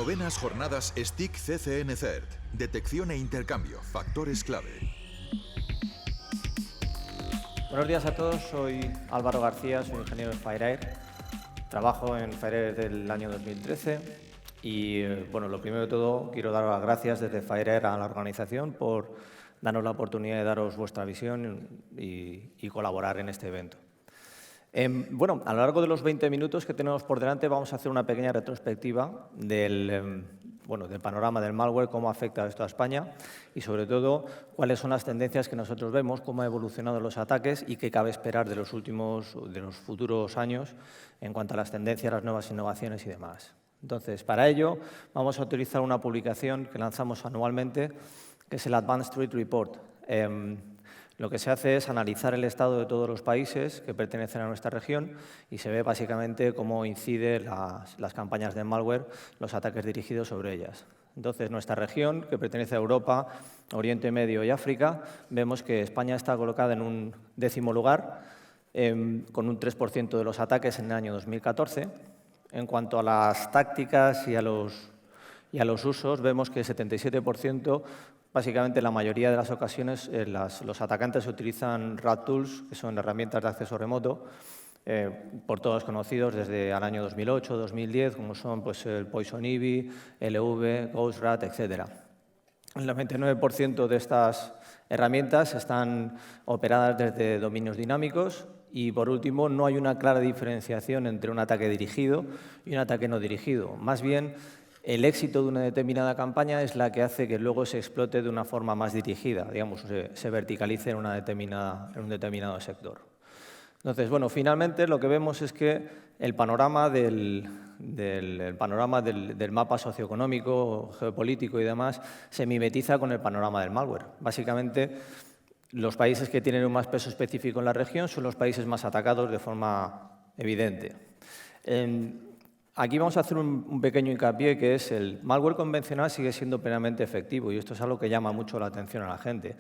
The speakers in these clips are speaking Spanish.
9ª jornadas STIC CCN CERT. Detección e intercambio, factores clave. Buenos días a todos, soy Álvaro García, soy ingeniero en FireAir. Trabajo en FireAir desde el año 2013 y, bueno, lo primero de todo, quiero dar las gracias desde FireAir a la organización por darnos la oportunidad de daros vuestra visión y colaborar en este evento. Bueno, a lo largo de los 20 minutos que tenemos por delante vamos a hacer una pequeña retrospectiva del panorama del malware, cómo afecta esto a España y, sobre todo, cuáles son las tendencias que nosotros vemos, cómo han evolucionado los ataques y qué cabe esperar de los futuros años en cuanto a las tendencias, las nuevas innovaciones y demás. Entonces, para ello, vamos a utilizar una publicación que lanzamos anualmente, que es el Advanced Threat Report. Lo que se hace es analizar el estado de todos los países que pertenecen a nuestra región y se ve básicamente cómo inciden las campañas de malware, los ataques dirigidos sobre ellas. Entonces, nuestra región, que pertenece a Europa, Oriente Medio y África, vemos que España está colocada en un 10º lugar, con un 3% de los ataques en el año 2014. En cuanto a las tácticas y a los usos, vemos que el 77%, básicamente la mayoría de las ocasiones, los atacantes utilizan rat tools, que son herramientas de acceso remoto, por todos conocidos desde el año 2008, 2010, como son pues, el Poison Ivy, LV, GhostRat, etc. El 99% de estas herramientas están operadas desde dominios dinámicos y, por último, no hay una clara diferenciación entre un ataque dirigido y un ataque no dirigido. Más bien, el éxito de una determinada campaña es la que hace que luego se explote de una forma más dirigida, digamos, se verticalice en un determinado sector. Entonces, bueno, finalmente lo que vemos es que el panorama del mapa socioeconómico, geopolítico y demás se mimetiza con el panorama del malware. Básicamente, los países que tienen un más peso específico en la región son los países más atacados de forma evidente. Aquí vamos a hacer un pequeño hincapié, que es el malware convencional sigue siendo plenamente efectivo y esto es algo que llama mucho la atención a la gente.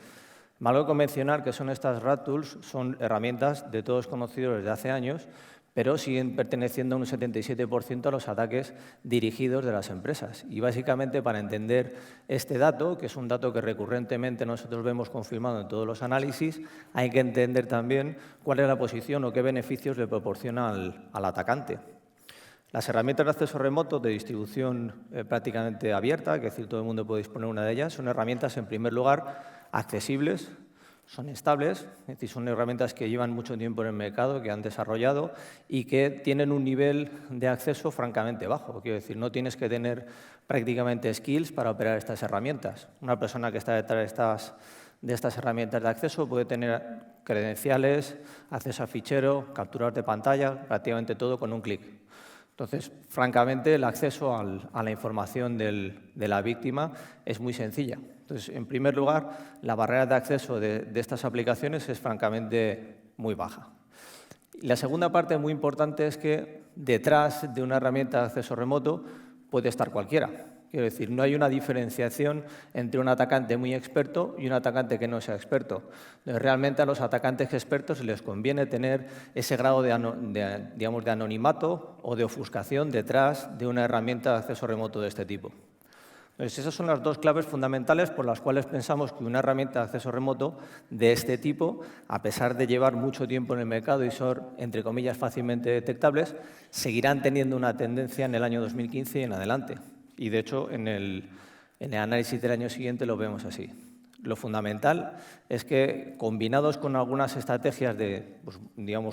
Malware convencional, que son estas rat tools, son herramientas de todos conocidos desde hace años, pero siguen perteneciendo a un 77% a los ataques dirigidos de las empresas. Y básicamente, para entender este dato, que es un dato que recurrentemente nosotros vemos confirmado en todos los análisis, hay que entender también cuál es la posición o qué beneficios le proporciona al atacante. Las herramientas de acceso remoto de distribución prácticamente abierta, es decir, todo el mundo puede disponer de una de ellas, son herramientas, en primer lugar, accesibles, son estables, es decir, son herramientas que llevan mucho tiempo en el mercado, que han desarrollado y que tienen un nivel de acceso francamente bajo. Quiero decir, no tienes que tener prácticamente skills para operar estas herramientas. Una persona que está detrás de estas herramientas de acceso puede tener credenciales, acceso a fichero, capturas de pantalla, prácticamente todo con un clic. Entonces, francamente, el acceso a la información de la víctima es muy sencilla. Entonces, en primer lugar, la barrera de acceso de estas aplicaciones es francamente muy baja. Y la segunda parte muy importante es que detrás de una herramienta de acceso remoto puede estar cualquiera. Quiero decir, no hay una diferenciación entre un atacante muy experto y un atacante que no sea experto. Realmente a los atacantes expertos les conviene tener ese grado de anonimato o de ofuscación detrás de una herramienta de acceso remoto de este tipo. Entonces, esas son las dos claves fundamentales por las cuales pensamos que una herramienta de acceso remoto de este tipo, a pesar de llevar mucho tiempo en el mercado y ser, entre comillas, fácilmente detectables, seguirán teniendo una tendencia en el año 2015 y en adelante. Y, de hecho, en el análisis del año siguiente lo vemos así. Lo fundamental es que, combinados con algunas estrategias de,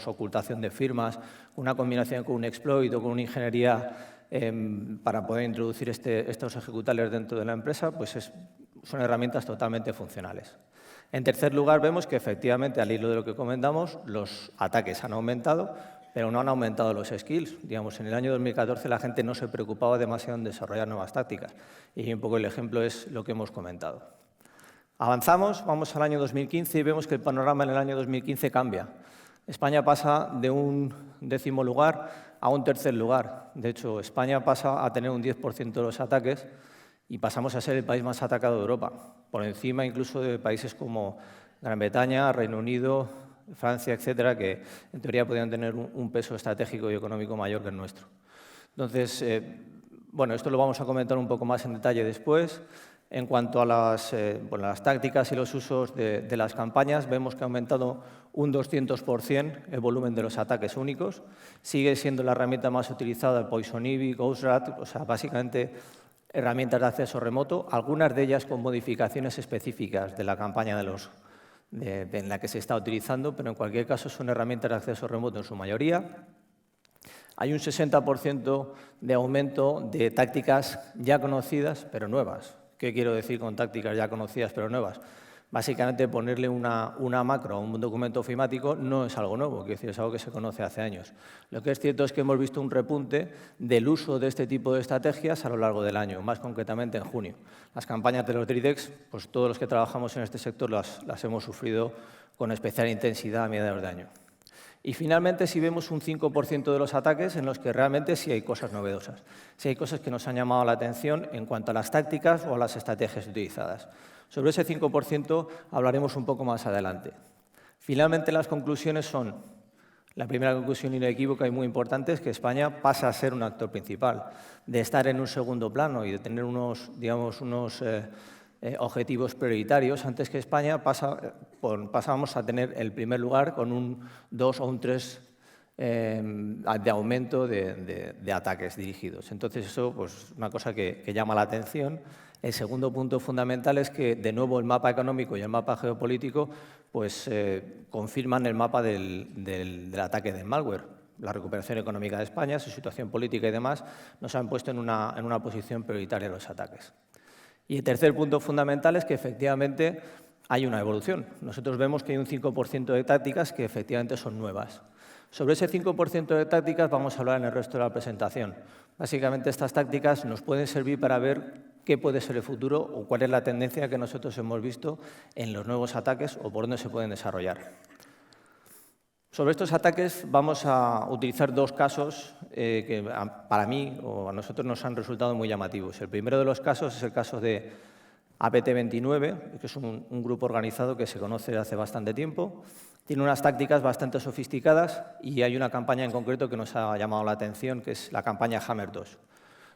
ocultación de firmas, una combinación con un exploit o con una ingeniería para poder introducir estos ejecutables dentro de la empresa, pues son herramientas totalmente funcionales. En tercer lugar, vemos que, efectivamente, al hilo de lo que comentamos, los ataques han aumentado, pero no han aumentado los skills. En el año 2014 la gente no se preocupaba demasiado en desarrollar nuevas tácticas. Y un poco el ejemplo es lo que hemos comentado. Avanzamos, vamos al año 2015 y vemos que el panorama en el año 2015 cambia. España pasa de un 10º lugar a un 3er lugar. De hecho, España pasa a tener un 10% de los ataques y pasamos a ser el país más atacado de Europa, por encima incluso de países como Gran Bretaña, Reino Unido, Francia, etcétera, que en teoría podrían tener un peso estratégico y económico mayor que el nuestro. Entonces, Bueno, esto lo vamos a comentar un poco más en detalle después. En cuanto a las tácticas y los usos de las campañas, vemos que ha aumentado un 200% el volumen de los ataques únicos. Sigue siendo la herramienta más utilizada el Poison Ivy, GhostWrap, o sea, básicamente herramientas de acceso remoto, algunas de ellas con modificaciones específicas de la campaña en la que se está utilizando, pero en cualquier caso son herramientas de acceso remoto en su mayoría. Hay un 60% de aumento de tácticas ya conocidas, pero nuevas. ¿Qué quiero decir con tácticas ya conocidas, pero nuevas? Básicamente, ponerle una macro a un documento ofimático no es algo nuevo, quiero decir, es algo que se conoce hace años. Lo que es cierto es que hemos visto un repunte del uso de este tipo de estrategias a lo largo del año, más concretamente en junio. Las campañas de los DRIDEX, pues todos los que trabajamos en este sector las hemos sufrido con especial intensidad a mediados de año. Y finalmente, si vemos un 5% de los ataques en los que realmente sí hay cosas novedosas, sí hay cosas que nos han llamado la atención en cuanto a las tácticas o a las estrategias utilizadas. Sobre ese 5% hablaremos un poco más adelante. Finalmente, las conclusiones son, la primera conclusión inequívoca y muy importante es que España pasa a ser un actor principal, de estar en un segundo plano y de tener unos objetivos prioritarios. Antes que España pasábamos a tener el primer lugar con un 2 o un 3 de aumento de ataques dirigidos. Entonces, eso es pues, una cosa que llama la atención. El segundo punto fundamental es que, de nuevo, el mapa económico y el mapa geopolítico pues, confirman el mapa del ataque del malware. La recuperación económica de España, su situación política y demás, nos han puesto en una posición prioritaria los ataques. Y el tercer punto fundamental es que, efectivamente, hay una evolución. Nosotros vemos que hay un 5% de tácticas que, efectivamente, son nuevas. Sobre ese 5% de tácticas vamos a hablar en el resto de la presentación. Básicamente, estas tácticas nos pueden servir para ver qué puede ser el futuro o cuál es la tendencia que nosotros hemos visto en los nuevos ataques o por dónde se pueden desarrollar. Sobre estos ataques vamos a utilizar dos casos que para mí o a nosotros nos han resultado muy llamativos. El primero de los casos es el caso de APT29, que es un grupo organizado que se conoce desde hace bastante tiempo. Tiene unas tácticas bastante sofisticadas y hay una campaña en concreto que nos ha llamado la atención, que es la campaña Hammer 2.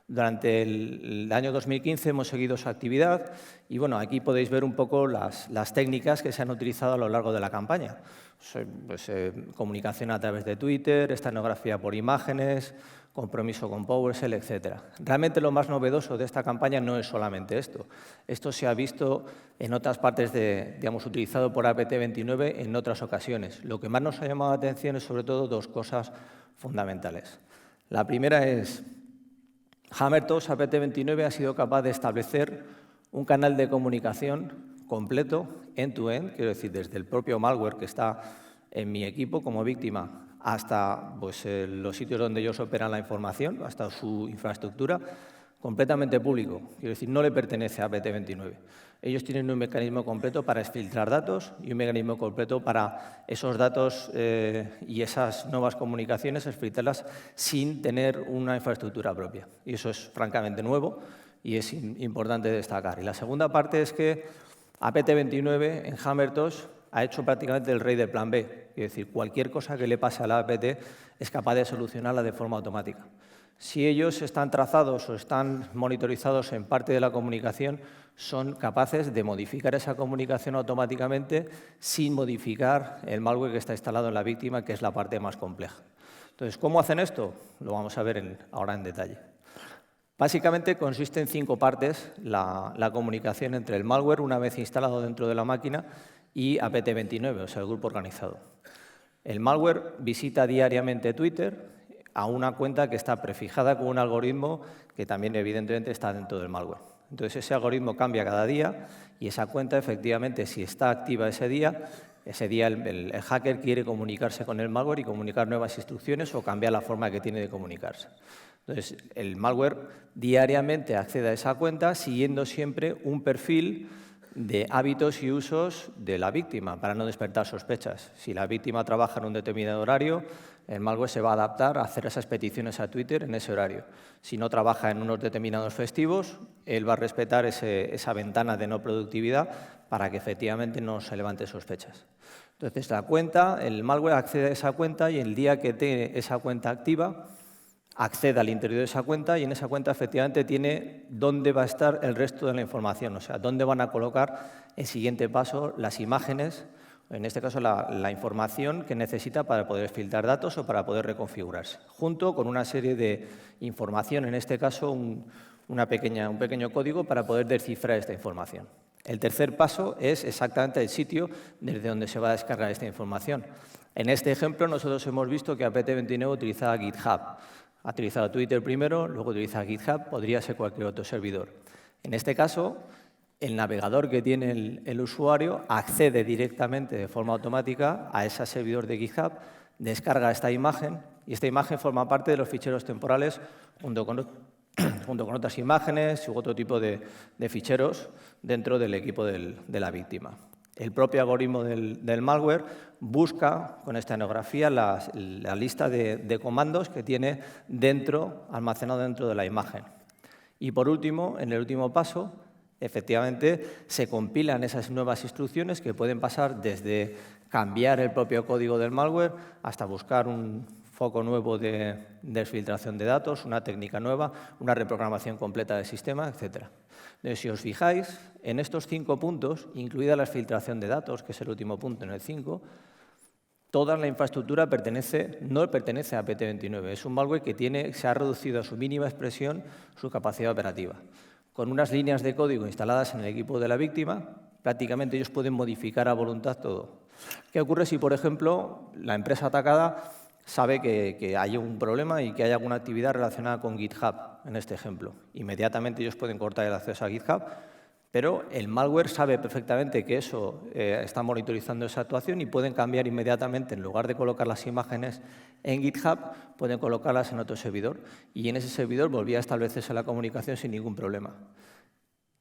Durante el año 2015 hemos seguido su actividad y bueno, aquí podéis ver un poco las técnicas que se han utilizado a lo largo de la campaña. Pues, comunicación a través de Twitter, estanografía por imágenes, compromiso con PowerShell, etc. Realmente lo más novedoso de esta campaña no es solamente esto. Esto se ha visto en otras partes, utilizado por APT29 en otras ocasiones. Lo que más nos ha llamado la atención es sobre todo dos cosas fundamentales. La primera es Hammer 2 APT29 ha sido capaz de establecer un canal de comunicación completo, end-to-end, quiero decir, desde el propio malware que está en mi equipo como víctima hasta pues, los sitios donde ellos operan la información, hasta su infraestructura, completamente público. Quiero decir, no le pertenece a APT29. Ellos tienen un mecanismo completo para exfiltrar datos y un mecanismo completo para esos datos y esas nuevas comunicaciones exfiltrarlas sin tener una infraestructura propia. Y eso es francamente nuevo y es importante destacar. Y la segunda parte es que APT29 en Hammer 2 ha hecho prácticamente el rey del plan B. Es decir, cualquier cosa que le pase a la APT es capaz de solucionarla de forma automática. Si ellos están trazados o están monitorizados en parte de la comunicación, son capaces de modificar esa comunicación automáticamente sin modificar el malware que está instalado en la víctima, que es la parte más compleja. Entonces, ¿cómo hacen esto? Lo vamos a ver ahora en detalle. Básicamente consiste en 5 partes la comunicación entre el malware, una vez instalado dentro de la máquina, y APT29, o sea, el grupo organizado. El malware visita diariamente Twitter a una cuenta que está prefijada con un algoritmo que también, evidentemente, está dentro del malware. Entonces, ese algoritmo cambia cada día y esa cuenta, efectivamente, si está activa ese día el hacker quiere comunicarse con el malware y comunicar nuevas instrucciones o cambiar la forma que tiene de comunicarse. Entonces, el malware diariamente accede a esa cuenta siguiendo siempre un perfil de hábitos y usos de la víctima para no despertar sospechas. Si la víctima trabaja en un determinado horario, el malware se va a adaptar a hacer esas peticiones a Twitter en ese horario. Si no trabaja en unos determinados festivos, él va a respetar esa ventana de no productividad para que efectivamente no se levante sospechas. Entonces, el malware accede a esa cuenta y el día que tiene esa cuenta activa, accede al interior de esa cuenta y en esa cuenta efectivamente tiene dónde va a estar el resto de la información, o sea, dónde van a colocar el siguiente paso las imágenes, en este caso la información que necesita para poder filtrar datos o para poder reconfigurarse, junto con una serie de información, en este caso un pequeño código para poder descifrar esta información. El tercer paso es exactamente el sitio desde donde se va a descargar esta información. En este ejemplo nosotros hemos visto que APT29 utilizaba GitHub. Ha utilizado Twitter primero, luego utiliza GitHub, podría ser cualquier otro servidor. En este caso, el navegador que tiene el usuario accede directamente de forma automática a ese servidor de GitHub, descarga esta imagen y esta imagen forma parte de los ficheros temporales junto con otras imágenes u otro tipo de ficheros dentro del equipo de la víctima. El propio algoritmo del malware busca con esta etnografía la lista de comandos que tiene almacenado dentro de la imagen. Y por último, en el último paso, efectivamente se compilan esas nuevas instrucciones que pueden pasar desde cambiar el propio código del malware hasta buscar un foco nuevo de desfiltración de datos, una técnica nueva, una reprogramación completa del sistema, etc. Entonces, si os fijáis, en estos 5 puntos, incluida la filtración de datos, que es el último punto en el 5, toda la infraestructura no pertenece a APT29. Es un malware que se ha reducido a su mínima expresión su capacidad operativa. Con unas líneas de código instaladas en el equipo de la víctima, prácticamente ellos pueden modificar a voluntad todo. ¿Qué ocurre si, por ejemplo, la empresa atacada sabe que hay un problema y que hay alguna actividad relacionada con GitHub, en este ejemplo? Inmediatamente ellos pueden cortar el acceso a GitHub, pero el malware sabe perfectamente que eso está monitorizando esa actuación y pueden cambiar inmediatamente, en lugar de colocar las imágenes en GitHub, pueden colocarlas en otro servidor y en ese servidor volvía a establecerse la comunicación sin ningún problema.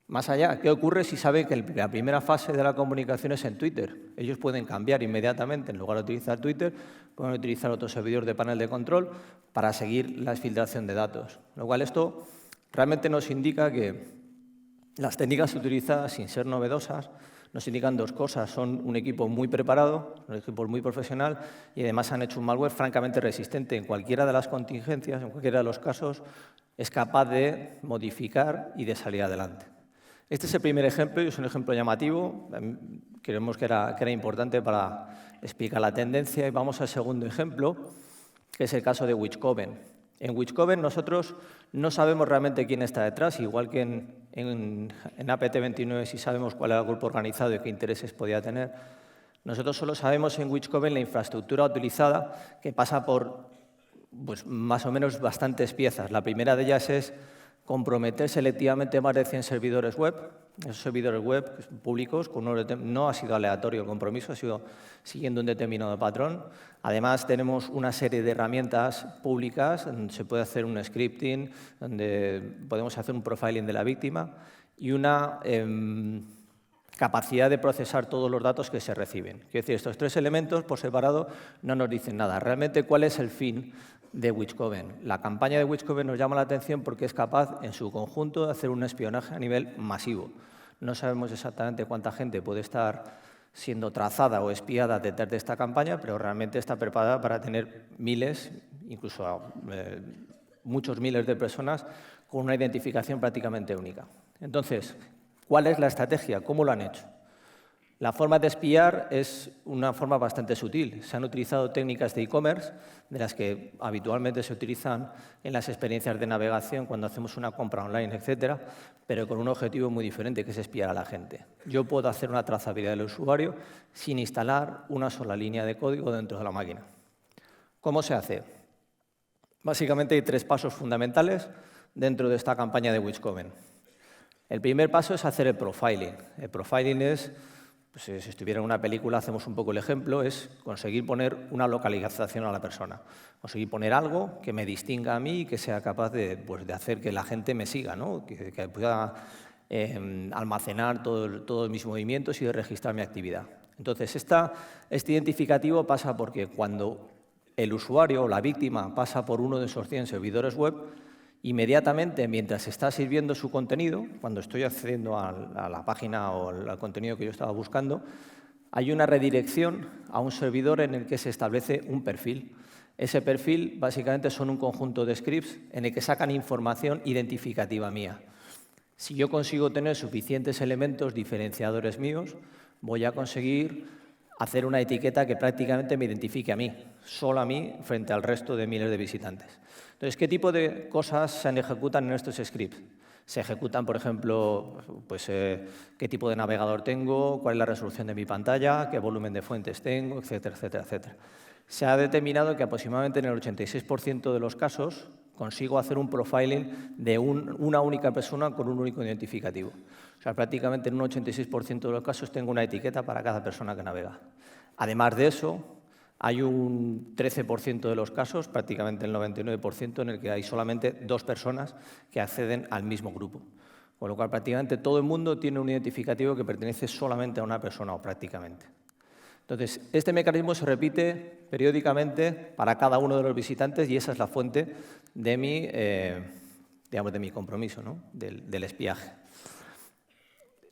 Más allá, ¿qué ocurre si saben que la primera fase de la comunicación es en Twitter? Ellos pueden cambiar inmediatamente, en lugar de utilizar Twitter, pueden utilizar otro servidor de panel de control para seguir la filtración de datos. Lo cual esto realmente nos indica que las técnicas utilizadas, sin ser novedosas, nos indican 2 cosas. Son un equipo muy preparado, un equipo muy profesional y además han hecho un malware francamente resistente. En cualquiera de las contingencias, en cualquiera de los casos, es capaz de modificar y de salir adelante. Este es el primer ejemplo y es un ejemplo llamativo. Creemos que era importante para explicar la tendencia. Y vamos al segundo ejemplo, que es el caso de Witchcoven. En Witchcoven nosotros no sabemos realmente quién está detrás, igual que en APT29 sí sabemos cuál era el grupo organizado y qué intereses podía tener. Nosotros solo sabemos en Witchcoven la infraestructura utilizada, que pasa por más o menos bastantes piezas. La primera de ellas es comprometer selectivamente más de 100 servidores web. Esos servidores web públicos, no ha sido aleatorio el compromiso, ha sido siguiendo un determinado patrón. Además, tenemos una serie de herramientas públicas donde se puede hacer un scripting, donde podemos hacer un profiling de la víctima y una capacidad de procesar todos los datos que se reciben. Quiero decir, estos 3 elementos por separado no nos dicen nada. Realmente, ¿cuál es el fin de Witchcoven? La campaña de Witchcoven nos llama la atención porque es capaz, en su conjunto, de hacer un espionaje a nivel masivo. No sabemos exactamente cuánta gente puede estar siendo trazada o espiada detrás de esta campaña, pero realmente está preparada para tener miles, incluso muchos miles de personas con una identificación prácticamente única. Entonces, ¿cuál es la estrategia? ¿Cómo lo han hecho? La forma de espiar es una forma bastante sutil. Se han utilizado técnicas de e-commerce, de las que habitualmente se utilizan en las experiencias de navegación cuando hacemos una compra online, etcétera, pero con un objetivo muy diferente, que es espiar a la gente. Yo puedo hacer una trazabilidad del usuario sin instalar una sola línea de código dentro de la máquina. ¿Cómo se hace? Básicamente hay 3 pasos fundamentales dentro de esta campaña de Witchcoven. El primer paso es hacer el profiling. El profiling es, pues, si estuviera en una película, hacemos un poco el ejemplo, es conseguir poner una localización a la persona. Conseguir poner algo que me distinga a mí y que sea capaz de hacer que la gente me siga, ¿no? que pueda almacenar todos mis movimientos y de registrar mi actividad. Entonces, este identificativo pasa porque cuando el usuario o la víctima pasa por uno de esos 100 servidores web, inmediatamente, mientras está sirviendo su contenido, cuando estoy accediendo a la página o al contenido que yo estaba buscando, hay una redirección a un servidor en el que se establece un perfil. Ese perfil básicamente son un conjunto de scripts en el que sacan información identificativa mía. Si yo consigo tener suficientes elementos diferenciadores míos, voy a conseguir hacer una etiqueta que prácticamente me identifique a mí, solo a mí, frente al resto de miles de visitantes. Entonces, ¿qué tipo de cosas se ejecutan en estos scripts? Se ejecutan, por ejemplo, pues, qué tipo de navegador tengo, cuál es la resolución de mi pantalla, qué volumen de fuentes tengo, etcétera, etcétera, etcétera. Se ha determinado que aproximadamente en el 86% de los casos consigo hacer un profiling de una única persona con un único identificativo. O sea, prácticamente en un 86% de los casos tengo una etiqueta para cada persona que navega. Además de eso, hay un 13% de los casos, prácticamente el 99%, en el que hay solamente 2 personas que acceden al mismo grupo. Con lo cual, prácticamente todo el mundo tiene un identificativo que pertenece solamente a una persona o prácticamente. Entonces, este mecanismo se repite periódicamente para cada uno de los visitantes y esa es la fuente de mi compromiso, ¿no? del espiaje.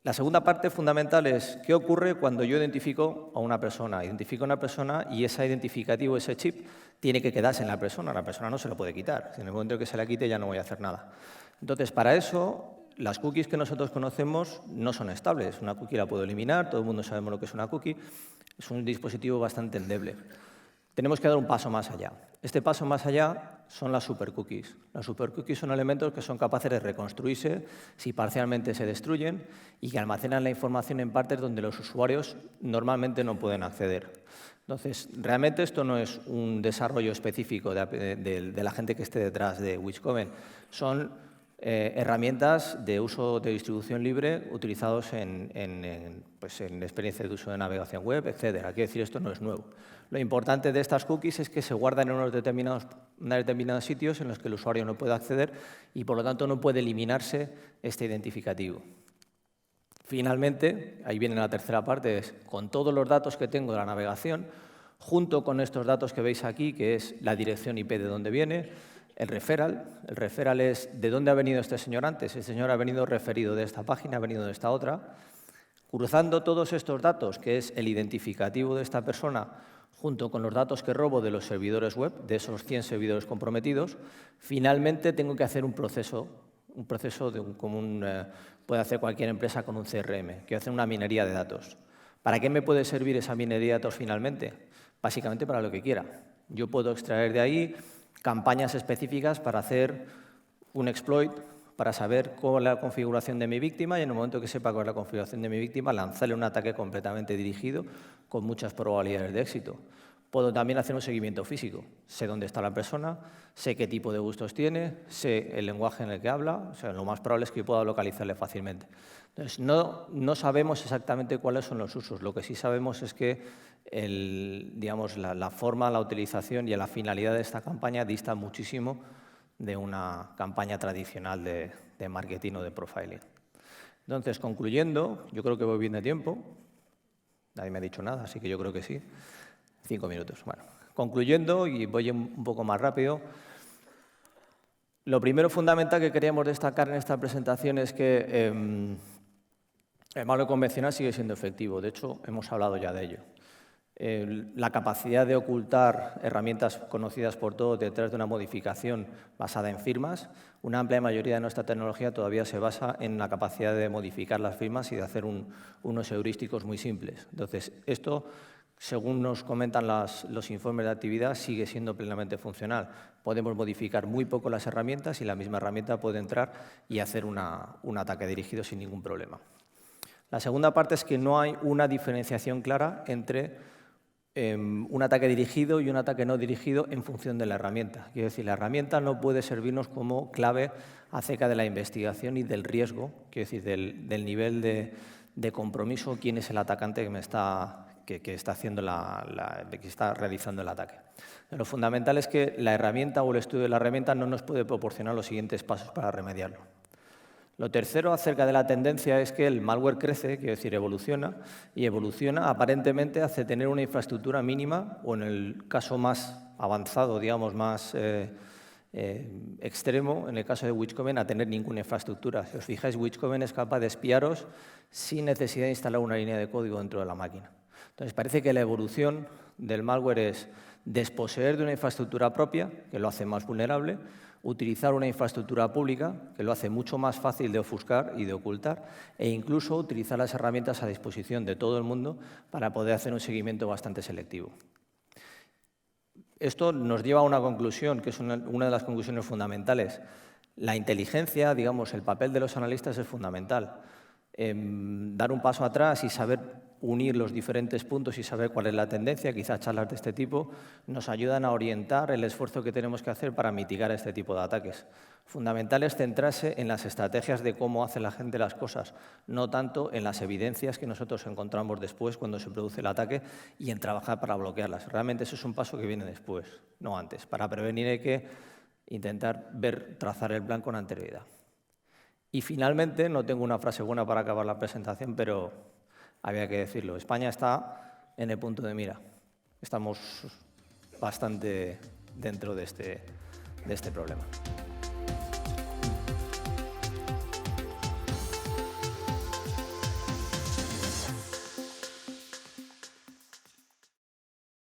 La segunda parte fundamental es qué ocurre cuando yo identifico a una persona. Identifico a una persona y ese identificativo, ese chip, tiene que quedarse en la persona. La persona no se lo puede quitar. Si en el momento que se la quite ya no voy a hacer nada. Entonces, para eso, las cookies que nosotros conocemos no son estables. Una cookie la puedo eliminar, todo el mundo sabemos lo que es una cookie. Es un dispositivo bastante endeble. Tenemos que dar un paso más allá. Este paso más allá son las supercookies. Las supercookies son elementos que son capaces de reconstruirse si parcialmente se destruyen y que almacenan la información en partes donde los usuarios normalmente no pueden acceder. Entonces, realmente esto no es un desarrollo específico de la gente que esté detrás de Witchcoven. Son herramientas de uso de distribución libre utilizados en experiencias de uso de navegación web, etc. Quiero decir, esto no es nuevo. Lo importante de estas cookies es que se guardan en unos determinados sitios en los que el usuario no puede acceder y, por lo tanto, no puede eliminarse este identificativo. Finalmente, ahí viene la tercera parte, es con todos los datos que tengo de la navegación, junto con estos datos que veis aquí, que es la dirección IP de dónde viene, el referral. El referral es de dónde ha venido este señor antes. Este señor ha venido referido de esta página, ha venido de esta otra. Cruzando todos estos datos, que es el identificativo de esta persona, junto con los datos que robo de los servidores web, de esos 100 servidores comprometidos, finalmente tengo que hacer un proceso como puede hacer cualquier empresa con un CRM, que hace una minería de datos. ¿Para qué me puede servir esa minería de datos finalmente? Básicamente para lo que quiera. Yo puedo extraer de ahí campañas específicas para hacer un exploit, para saber cuál es la configuración de mi víctima y en el momento que sepa cuál es la configuración de mi víctima, lanzarle un ataque completamente dirigido con muchas probabilidades de éxito. Puedo también hacer un seguimiento físico. Sé dónde está la persona, sé qué tipo de gustos tiene, sé el lenguaje en el que habla. O sea, lo más probable es que pueda localizarle fácilmente. Entonces, no sabemos exactamente cuáles son los usos. Lo que sí sabemos es que la forma, la utilización y la finalidad de esta campaña dista muchísimo de una campaña tradicional de marketing o de profiling. Entonces, concluyendo, yo creo que voy bien de tiempo. Nadie me ha dicho nada, así que yo creo que sí. 5 minutos. Bueno, concluyendo, y voy un poco más rápido, lo primero fundamental que queríamos destacar en esta presentación es que el malware convencional sigue siendo efectivo. De hecho, hemos hablado ya de ello. La capacidad de ocultar herramientas conocidas por todos detrás de una modificación basada en firmas. Una amplia mayoría de nuestra tecnología todavía se basa en la capacidad de modificar las firmas y de hacer unos heurísticos muy simples. Entonces, esto, según nos comentan los informes de actividad, sigue siendo plenamente funcional. Podemos modificar muy poco las herramientas y la misma herramienta puede entrar y hacer un ataque dirigido sin ningún problema. La segunda parte es que no hay una diferenciación clara entre un ataque dirigido y un ataque no dirigido en función de la herramienta. Quiero decir, la herramienta no puede servirnos como clave acerca de la investigación y del riesgo, quiero decir, del nivel de compromiso, quién es el atacante que está realizando el ataque. Lo fundamental es que la herramienta o el estudio de la herramienta no nos puede proporcionar los siguientes pasos para remediarlo. Lo tercero acerca de la tendencia es que el malware crece, quiero decir, evoluciona, y evoluciona aparentemente hacia tener una infraestructura mínima, o en el caso más avanzado, digamos, más extremo, en el caso de Witchcoven, a tener ninguna infraestructura. Si os fijáis, Witchcoven es capaz de espiaros sin necesidad de instalar una línea de código dentro de la máquina. Entonces, parece que la evolución del malware es desposeer de una infraestructura propia, que lo hace más vulnerable, utilizar una infraestructura pública, que lo hace mucho más fácil de ofuscar y de ocultar, e incluso utilizar las herramientas a disposición de todo el mundo para poder hacer un seguimiento bastante selectivo. Esto nos lleva a una conclusión, que es una de las conclusiones fundamentales. La inteligencia, digamos, el papel de los analistas es fundamental. Dar un paso atrás y saber unir los diferentes puntos y saber cuál es la tendencia, quizás charlas de este tipo, nos ayudan a orientar el esfuerzo que tenemos que hacer para mitigar este tipo de ataques. Fundamental es centrarse en las estrategias de cómo hace la gente las cosas, no tanto en las evidencias que nosotros encontramos después cuando se produce el ataque y en trabajar para bloquearlas. Realmente eso es un paso que viene después, no antes. Para prevenir hay que intentar trazar el plan con anterioridad. Y finalmente, no tengo una frase buena para acabar la presentación, pero había que decirlo. España está en el punto de mira. Estamos bastante dentro de este problema.